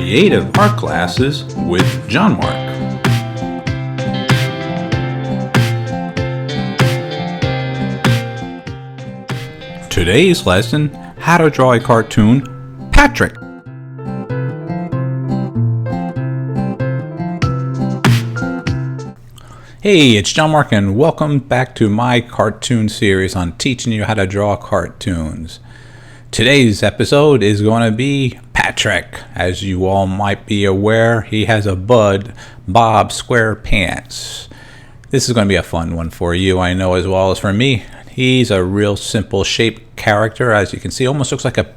Creative Art Classes with John-Marc. Today's lesson, how to draw a cartoon, Patrick. Hey, it's John-Marc and welcome back to my cartoon series on teaching you how to draw cartoons. Today's episode is going to be Patrick. As you all might be aware, he has a Bob SquarePants. This is going to be a fun one for you, I know, as well as for me. He's a real simple shaped character. As you can see, almost looks like a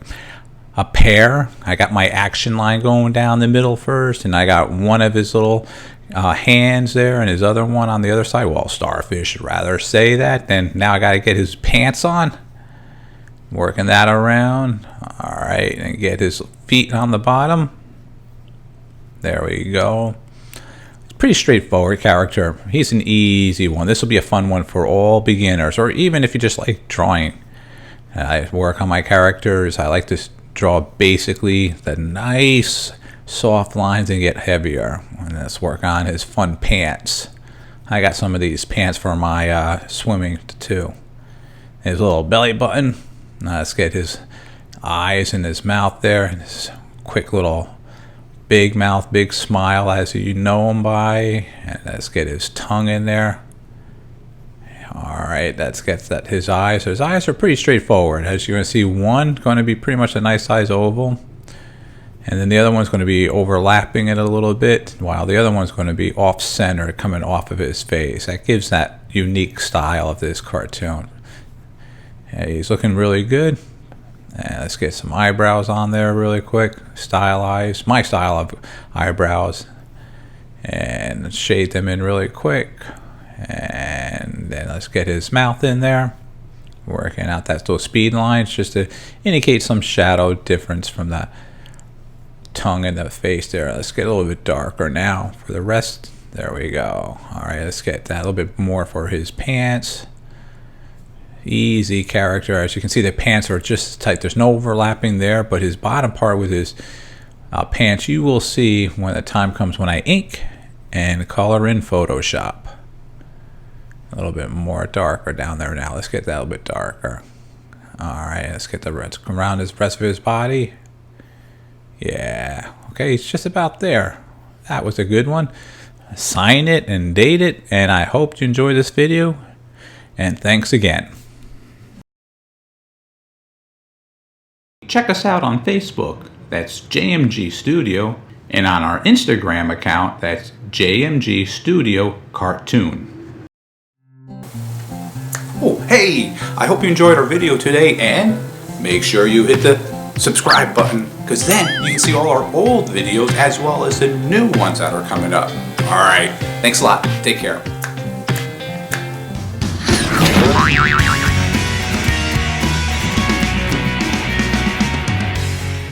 pear. I got my action line going down the middle first, and I got one of his little hands there and his other one on the other side. Well, starfish rather say that. Then now I got to get his pants on. Working that around. Alright, and get his feet on the bottom. There we go. It's a pretty straightforward character. He's an easy one. This will be a fun one for all beginners, or even if you just like drawing. I work on my characters. I like to draw basically the nice soft lines and get heavier. And let's work on his fun pants. I got some of these pants for my swimming too. His little belly button. Now let's get his eyes and his mouth there. His quick little big mouth, big smile as you know him by. And let's get his tongue in there. Alright, let's get that his eyes. So his eyes are pretty straightforward. As you're going to see, one going to be pretty much a nice size oval. And then the other one's going to be overlapping it a little bit, while the other one's going to be off-center, coming off of his face. That gives that unique style of this cartoon. Yeah, he's looking really good. And let's get some eyebrows on there really quick. Stylize my style of eyebrows. And shade them in really quick. And then let's get his mouth in there. Working out that little speed lines just to indicate some shadow difference from that tongue and the face there. Let's get a little bit darker now for the rest. There we go. Alright, let's get that a little bit more for his pants. Easy character. As you can see, the pants are just tight. There's no overlapping there, but his bottom part with his pants, you will see when the time comes when I ink and color in Photoshop. A little bit more darker down there now. Let's get that a little bit darker. Alright, let's get the rest around his rest of his body. Yeah, okay, it's just about there. That was a good one. Sign it and date it, and I hope you enjoy this video, and thanks again. Check us out on Facebook, that's JMG Studio, and on our Instagram account, that's JMG Studio Cartoon. Oh, hey, I hope you enjoyed our video today, and make sure you hit the subscribe button, because then you can see all our old videos as well as the new ones that are coming up. Alright, thanks a lot. Take care.